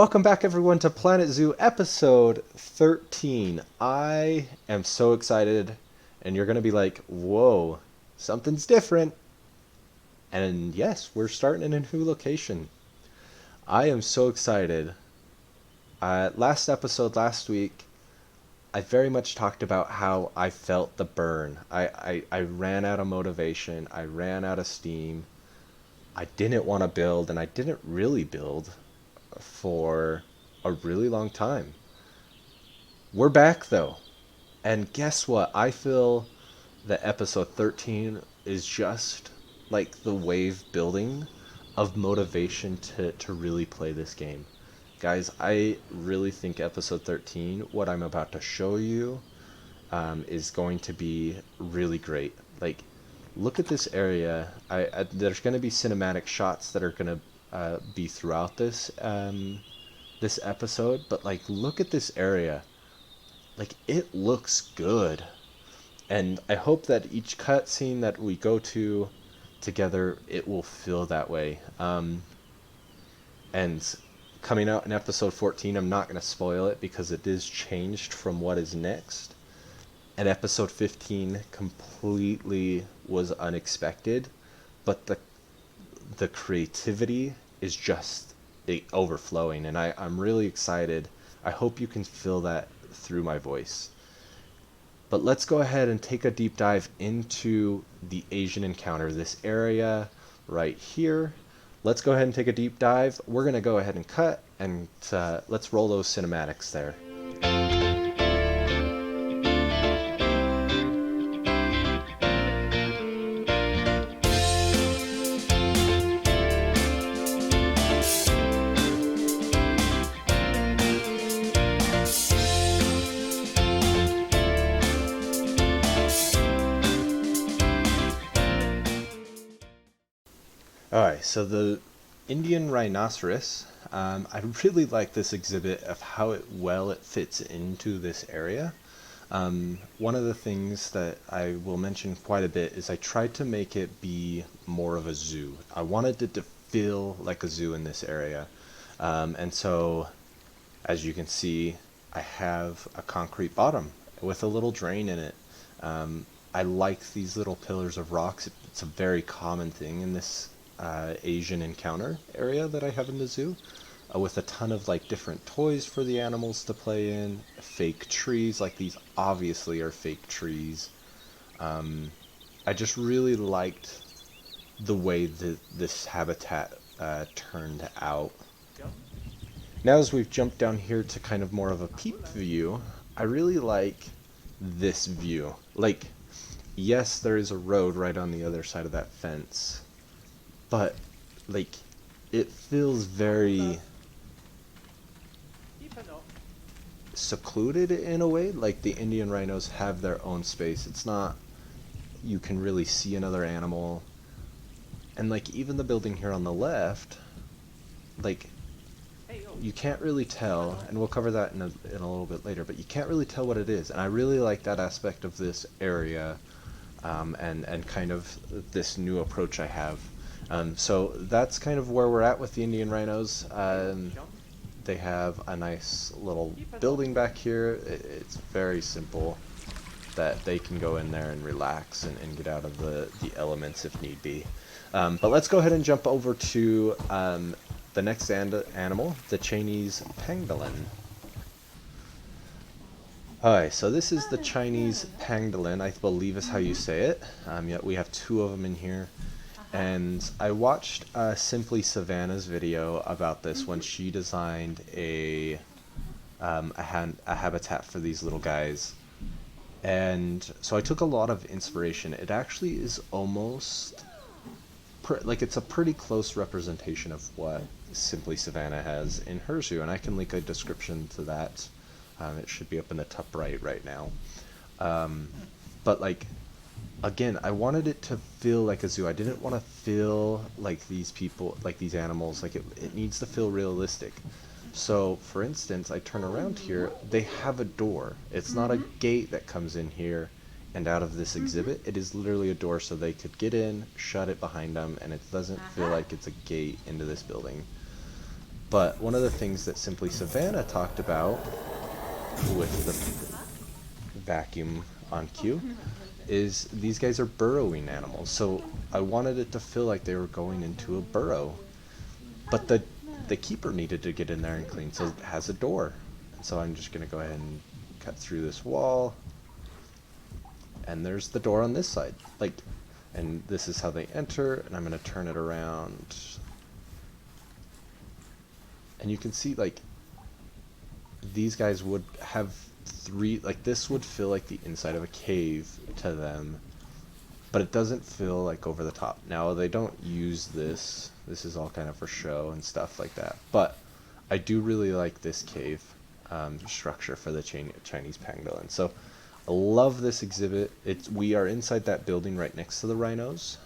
Welcome back everyone to Planet Zoo episode 13. I am so excited and you're going to be like, whoa, something's different. And yes, we're starting in a new location. I am so excited. Last episode last week, I very much talked about how I felt the burn. I ran out of motivation. I ran out of steam. I didn't want to build, and I didn't really build for a really long time. We're back though. And guess what? I feel that episode 13 is just like the wave building of motivation to really play this game. Guys, I really think episode 13, what I'm about to show you, is going to be really great. Like, look at this area. There's going to be cinematic shots that are going to be throughout this episode, but like, look at this area. Like, it looks good, and I hope that each cutscene that we go to together, it will feel that way. And coming out in episode 14, I'm not going to spoil it because it is changed from what is next. And episode 15 completely was unexpected, but the creativity is just overflowing, and I'm really excited. I hope you can feel that through my voice. But let's go ahead and take a deep dive into the Asian encounter, this area right here. Let's go ahead and take a deep dive. We're going to go ahead and cut, and let's roll those cinematics there. Alright, so the Indian Rhinoceros, I really like this exhibit of how well it fits into this area. One of the things that I will mention quite a bit is I tried to make it be more of a zoo. I wanted it to feel like a zoo in this area. And so, as you can see, I have a concrete bottom with a little drain in it. I like these little pillars of rocks. It's a very common thing in this Asian encounter area that I have in the zoo, with a ton of like different toys for the animals to play in, fake trees, like these obviously are fake trees. I just really liked the way that this habitat turned out. Now as we've jumped down here to kind of more of a peep view, I really like this view. Like, yes, there is a road right on the other side of that fence, but like, it feels very secluded in a way. Like, the Indian rhinos have their own space. It's not, you can really see another animal. And like, even the building here on the left, like, you can't really tell, and we'll cover that in a little bit later, but you can't really tell what it is. And I really like that aspect of this area, and kind of this new approach I have. So that's kind of where we're at with the Indian rhinos. They have a nice little building back here. It's very simple, that they can go in there and relax and get out of the elements if need be. But let's go ahead and jump over to the next animal, the Chinese pangolin. Alright, so this is the Chinese pangolin, I believe is how you say it. Yet we have two of them in here. And I watched Simply Savannah's video about this when she designed a habitat for these little guys. And so I took a lot of inspiration. It actually is almost like, it's a pretty close representation of what Simply Savannah has in her zoo, and I can link a description to that. It should be up in the top right now. But like, again, I wanted it to feel like a zoo. I didn't want to feel like these people, like these animals, like it needs to feel realistic. So, for instance, I turn around here, they have a door. It's not a gate that comes in here and out of this exhibit. It is literally a door so they could get in, shut it behind them, and it doesn't feel like it's a gate into this building. But one of the things that Simply Savannah talked about with the vacuum on cue is these guys are burrowing animals. So I wanted it to feel like they were going into a burrow. But the keeper needed to get in there and clean, so it has a door. And so I'm just going to go ahead and cut through this wall. And there's the door on this side. Like, and this is how they enter, and I'm going to turn it around. And you can see, like, these guys would have three, like, this would feel like the inside of a cave to them, but it doesn't feel like over the top. Now, they don't use this. This is all kind of for show and stuff like that. But I do really like this cave structure for the Chinese pangolin. So I love this exhibit. We are inside that building right next to the rhinos.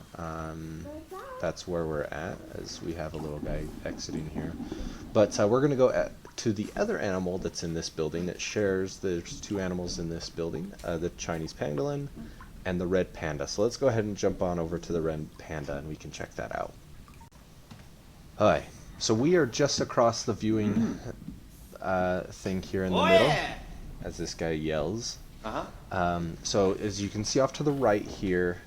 That's where we're at, as we have a little guy exiting here. But we're going to go to the other animal that's in this building. It shares, there's two animals in this building, the Chinese pangolin and the red panda. So let's go ahead and jump on over to the red panda and we can check that out. Hi. So we are just across the viewing thing here in the middle, as this guy yells. So as you can see off to the right here,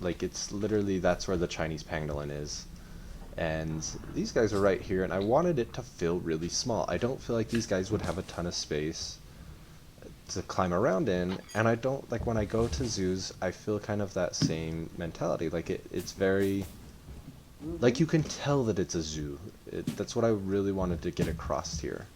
like it's literally, that's where the Chinese pangolin is. And these guys are right here, and I wanted it to feel really small. I don't feel like these guys would have a ton of space to climb around in, and I don't, like when I go to zoos, I feel kind of that same mentality. Like it's very, like you can tell that it's a zoo. That's what I really wanted to get across here.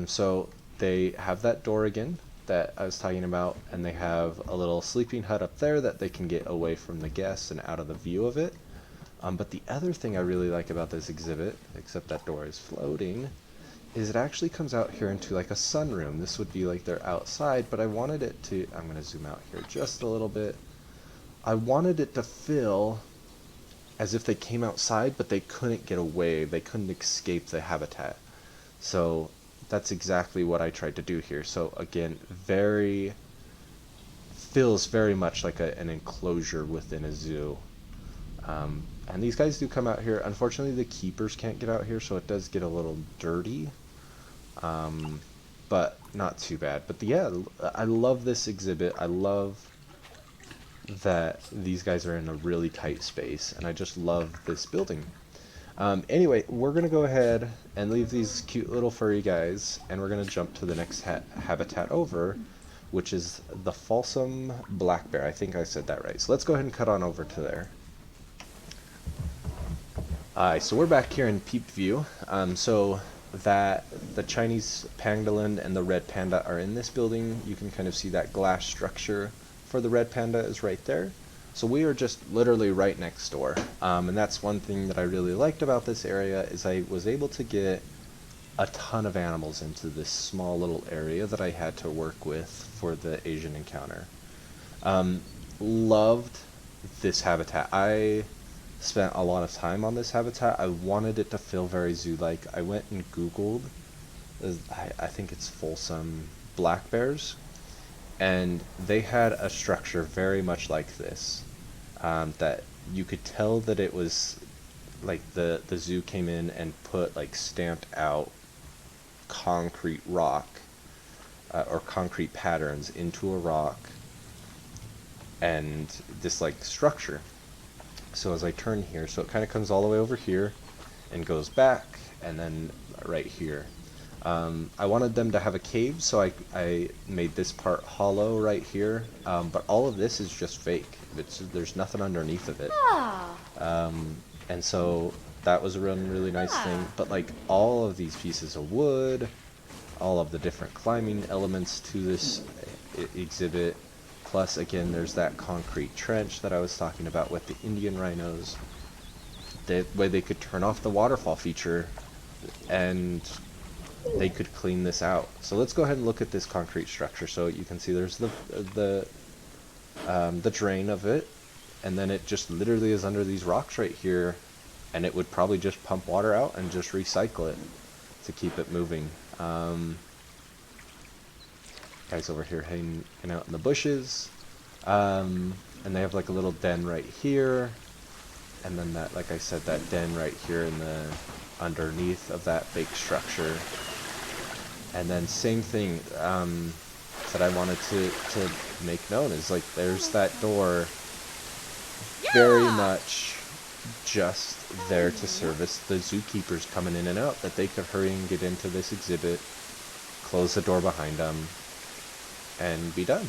So they have that door again that I was talking about, and they have a little sleeping hut up there that they can get away from the guests and out of the view of it. But the other thing I really like about this exhibit, except that door is floating, is it actually comes out here into like a sunroom. This would be like they're outside, but I wanted it to, I'm going to zoom out here just a little bit. I wanted it to feel as if they came outside, but they couldn't get away. They couldn't escape the habitat. So that's exactly what I tried to do here. So again, feels very much like an enclosure within a zoo. And these guys do come out here. Unfortunately, the keepers can't get out here, so it does get a little dirty. But not too bad. But yeah, I love this exhibit. I love that these guys are in a really tight space, and I just love this building. Anyway, we're going to go ahead and leave these cute little furry guys, and we're going to jump to the next habitat over, which is the Formosan Black Bear. I think I said that right. So let's go ahead and cut on over to there. So we're back here in peep view. So that the Chinese pangolin and the red panda are in this building. You can kind of see that glass structure for the red panda is right there. So we are just literally right next door. And that's one thing that I really liked about this area, is I was able to get a ton of animals into this small little area that I had to work with for the Asian encounter. Loved this habitat. I spent a lot of time on this habitat. I wanted it to feel very zoo-like. I went and Googled, I think it's Formosan Black Bears, and they had a structure very much like this, that you could tell that it was like the zoo came in and put like stamped out concrete rock or concrete patterns into a rock and this like structure. So as I turn here, so it kind of comes all the way over here and goes back, and then right here. I wanted them to have a cave, so I made this part hollow right here, but all of this is just fake. There's nothing underneath of it. And so that was a really nice thing. But like all of these pieces of wood, all of the different climbing elements to this exhibit, plus again there's that concrete trench that I was talking about with the Indian rhinos. The way they could turn off the waterfall feature and they could clean this out. So let's go ahead and look at this concrete structure. So you can see there's the drain of it, and then it just literally is under these rocks right here, and it would probably just pump water out and just recycle it to keep it moving. Guys over here hanging out in the bushes, and they have like a little den right here, and then that, like I said, that den right here in the underneath of that fake structure. And then same thing that I wanted to make known is like there's that door, very much just there to service the zookeepers coming in and out, that they could hurry and get into this exhibit, close the door behind them, and be done.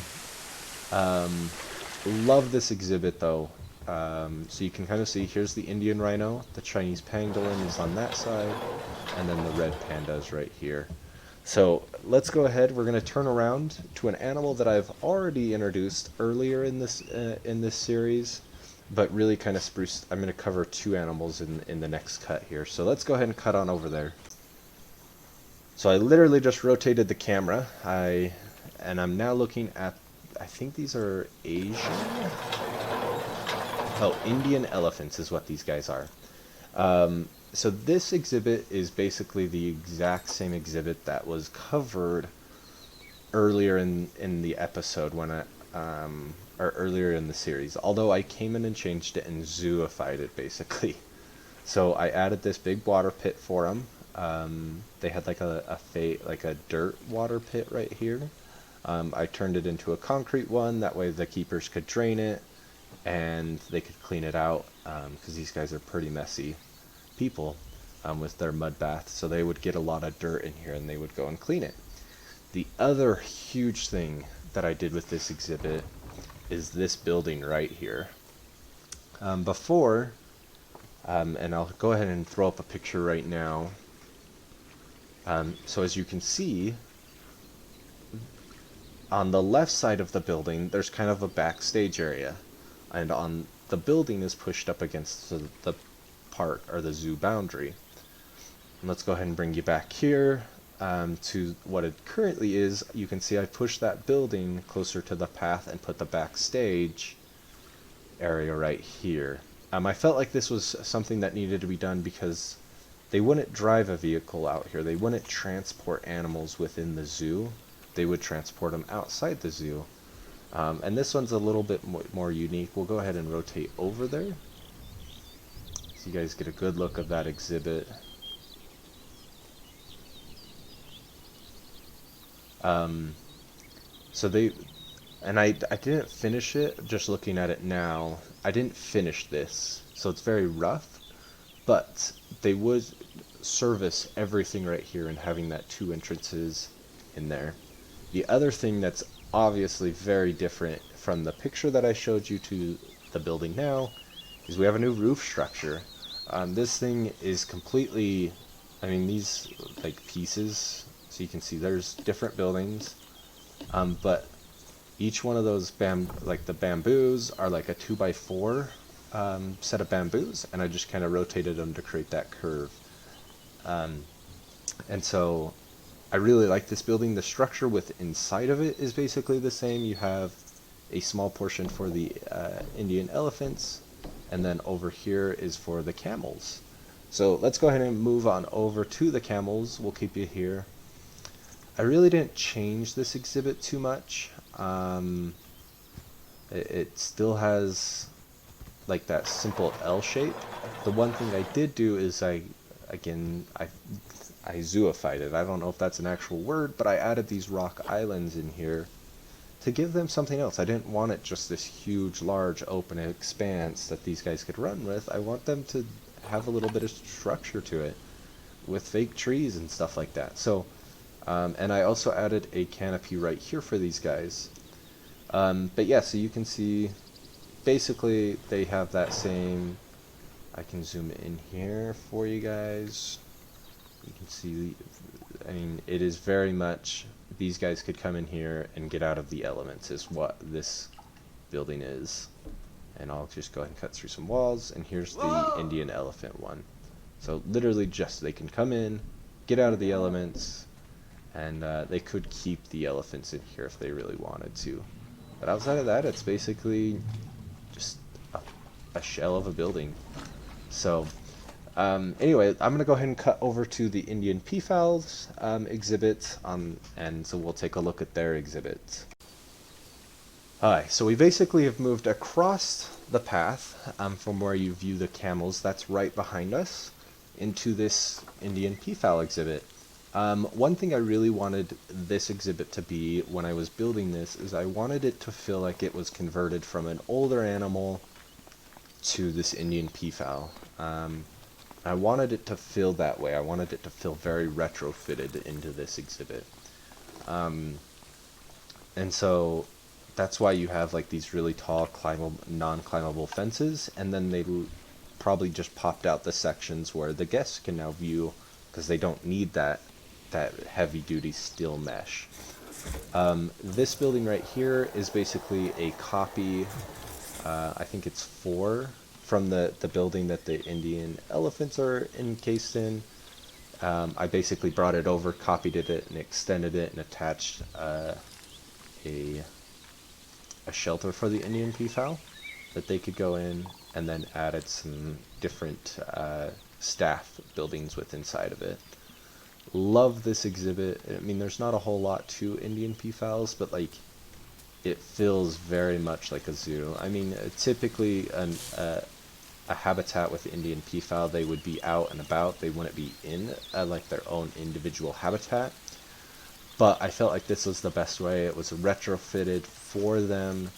Love this exhibit though. So you can kind of see here's the Indian rhino, the Chinese pangolin is on that side, and then the red panda is right here. So let's go ahead. We're going to turn around to an animal that I've already introduced earlier in this series, but really kind of spruced. I'm going to cover two animals in the next cut here. So let's go ahead and cut on over there. So I literally just rotated the camera. And I'm now looking at, I think these are Asian. Oh, Indian elephants is what these guys are. So this exhibit is basically the exact same exhibit that was covered earlier in the episode when or earlier in the series. Although I came in and changed it and zooified it basically. So I added this big water pit for them. They had like a dirt water pit right here. I turned it into a concrete one. That way the keepers could drain it and they could clean it out, because these guys are pretty messy people with their mud bath. So they would get a lot of dirt in here and they would go and clean it. The other huge thing that I did with this exhibit is this building right here. Before, and I'll go ahead and throw up a picture right now. So as you can see, on the left side of the building, there's kind of a backstage area, and on the building is pushed up against the park or the zoo boundary. And let's go ahead and bring you back here to what it currently is. You can see I pushed that building closer to the path and put the backstage area right here. I felt like this was something that needed to be done because they wouldn't drive a vehicle out here. They wouldn't transport animals within the zoo. They would transport them outside the zoo. And this one's a little bit more unique. We'll go ahead and rotate over there so you guys get a good look of that exhibit. So they, and I didn't finish it, just looking at it now, I didn't finish this, so it's very rough, but they would service everything right here and having that two entrances in there. The other thing that's obviously very different from the picture that I showed you to the building now is we have a new roof structure. This thing is completely, I mean, these like pieces, so you can see there's different buildings, but each one of those the bamboos are like a 2x4 set of bamboos, and I just kind of rotated them to create that curve. And so I really like this building. The structure with inside of it is basically the same. You have a small portion for the Indian elephants, and then over here is for the camels. So let's go ahead and move on over to the camels. We'll keep you here. I really didn't change this exhibit too much. It still has like that simple L shape. The one thing I did do is I zooified it. I don't know if that's an actual word, but I added these rock islands in here to give them something else. I didn't want it just this huge, large, open expanse that these guys could run with. I want them to have a little bit of structure to it with fake trees and stuff like that. So, and I also added a canopy right here for these guys. But yeah, so you can see basically they have that same, I can zoom in here for you guys. You can see, I mean, it is very much, these guys could come in here and get out of the elements is what this building is. And I'll just go ahead and cut through some walls, and here's the Indian elephant one. So literally just, they can come in, get out of the elements, and they could keep the elephants in here if they really wanted to. But outside of that, it's basically just a shell of a building. So anyway, I'm going to go ahead and cut over to the Indian Peafowls exhibit, and so we'll take a look at their exhibit. Alright, so we basically have moved across the path from where you view the camels. That's right behind us. into this Indian peafowl exhibit. One thing I really wanted this exhibit to be when I was building this is I wanted it to feel like it was converted from an older animal to this Indian peafowl. I wanted it to feel that way. I wanted it to feel very retrofitted into this exhibit. And so that's why you have like these really tall non-climbable fences, and then they probably just popped out the sections where the guests can now view, because they don't need that heavy-duty steel mesh. This building right here is basically a copy, I think it's 4, from the building that the Indian elephants are encased in. I basically brought it over, copied it, and extended it, and attached a shelter for the Indian peafowl that they could go in, and then added some different staff buildings with inside of it. Love this exhibit. I mean, there's not a whole lot to Indian peafowls, but like it feels very much like a zoo. I mean, typically a habitat with Indian peafowl, they would be out and about. They wouldn't be in like their own individual habitat. But I felt like this was the best way. It was retrofitted for them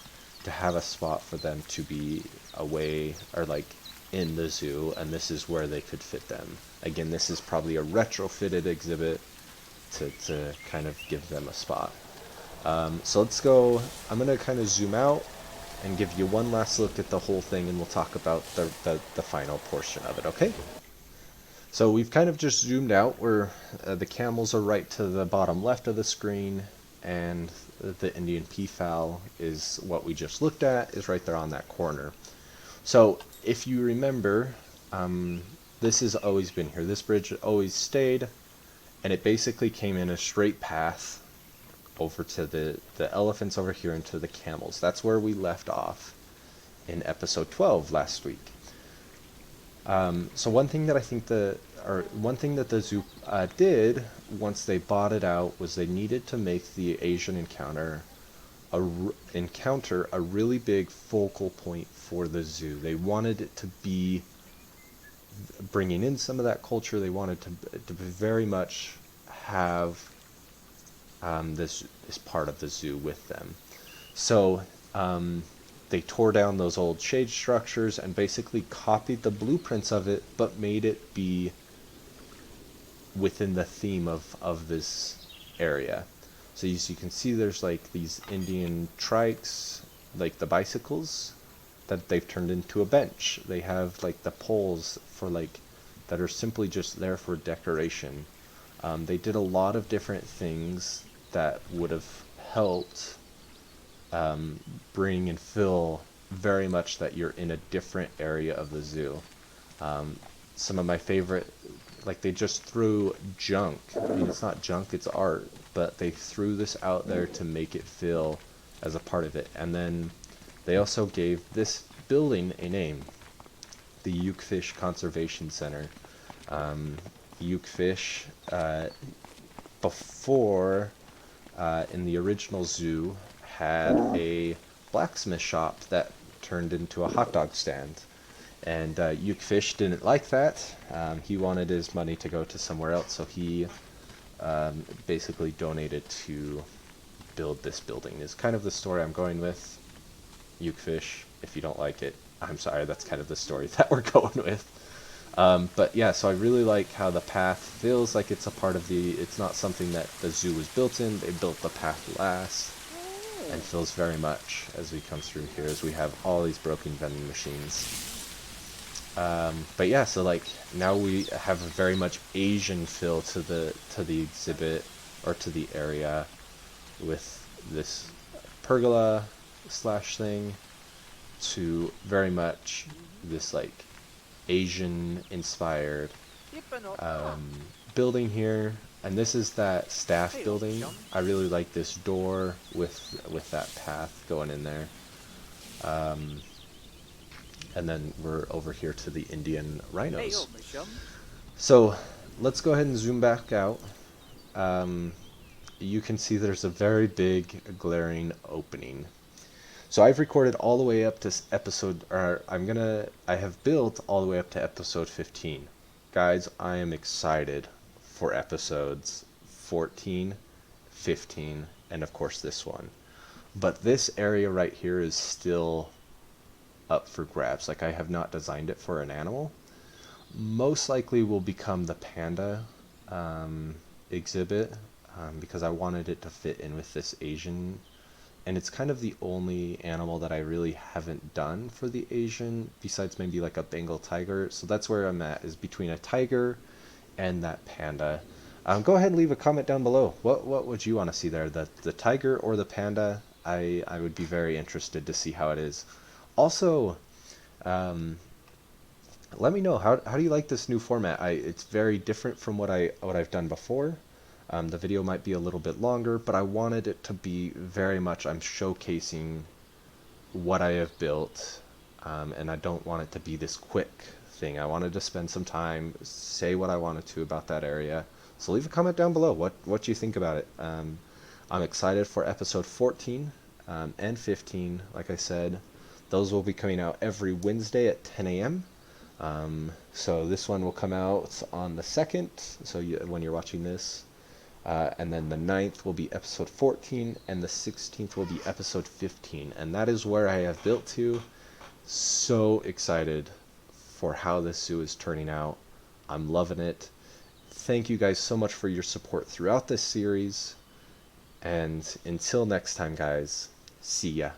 to have a spot for them to be away or like in the zoo, and this is where they could fit them. Again, this is probably a retrofitted exhibit to kind of give them a spot. So let's go. I'm going to kind of zoom out and give you one last look at the whole thing, and we'll talk about the final portion of it, okay? So we've kind of just zoomed out where the camels are right to the bottom left of the screen, and the Indian peafowl is what we just looked at, is right there on that corner. So if you remember, this has always been here. This bridge always stayed, and it basically came in a straight path over to the elephants over here and to the camels. That's where we left off in episode 12 last week. So one thing that I think one thing that the zoo did once they bought it out was they needed to make the Asian encounter a really big focal point for the zoo. They wanted it to be bringing in some of that culture. They wanted to very much have this part of the zoo with them. So they tore down those old shade structures and basically copied the blueprints of it, but made it be within the theme of this area. So as you can see, there's like these Indian trikes, like the bicycles, that they've turned into a bench. They have like the poles for like that are simply just there for decoration. They did a lot of different things that would have helped bring and feel very much that you're in a different area of the zoo. Some of my favorite, like they just threw junk. I mean, it's not junk, it's art, but they threw this out there to make it feel as a part of it. And then they also gave this building a name, the Yukefish Conservation Center. Yukefish, before, in the original zoo, had a blacksmith shop that turned into a hot dog stand. And Yukefish didn't like that. He wanted his money to go to somewhere else, so he basically donated to build this building. Is kind of the story I'm going with. Yukefish, if you don't like it, I'm sorry, that's kind of the story that we're going with. But yeah, so I really like how the path feels like it's a part of it's not something that the zoo was built in. They built the path last, and feels very much as we come through here, as we have all these broken vending machines. But yeah, so like now we have a very much Asian feel to the exhibit, or to the area, with this pergola slash thing, to very much this like Asian inspired building here. And this is that staff building. I really like this door with that path going in there. And then we're over here to the Indian rhinos. So let's go ahead and zoom back out. You can see there's a very big glaring opening. So I've recorded all the way up to I have built all the way up to episode 15. Guys, I am excited for episodes 14, 15, and of course this one. But this area right here is still up for grabs. Like, I have not designed it for an animal. Most likely will become the panda exhibit, because I wanted it to fit in with this Asian, and it's kind of the only animal that I really haven't done for the Asian, besides maybe like a Bengal tiger. So that's where I'm at, is between a tiger and that panda. Go ahead and leave a comment down below. What would you want to see there? The tiger or the panda? I would be very interested to see how it is. Also, um, let me know, how do you like this new format? It's very different from what I've done before. The video might be a little bit longer, but I wanted it to be very much, I'm showcasing what I have built, and I don't want it to be this quick thing. I wanted to spend some time, say what I wanted to about that area. So leave a comment down below what you think about it. I'm excited for episode 14 and 15. Like I said, those will be coming out every Wednesday at 10 a.m. So this one will come out on the 2nd, so when you're watching this. And then the 9th will be episode 14, and the 16th will be episode 15. And that is where I have built to. So excited for how this zoo is turning out. I'm loving it. Thank you guys so much for your support throughout this series. And until next time, guys, see ya.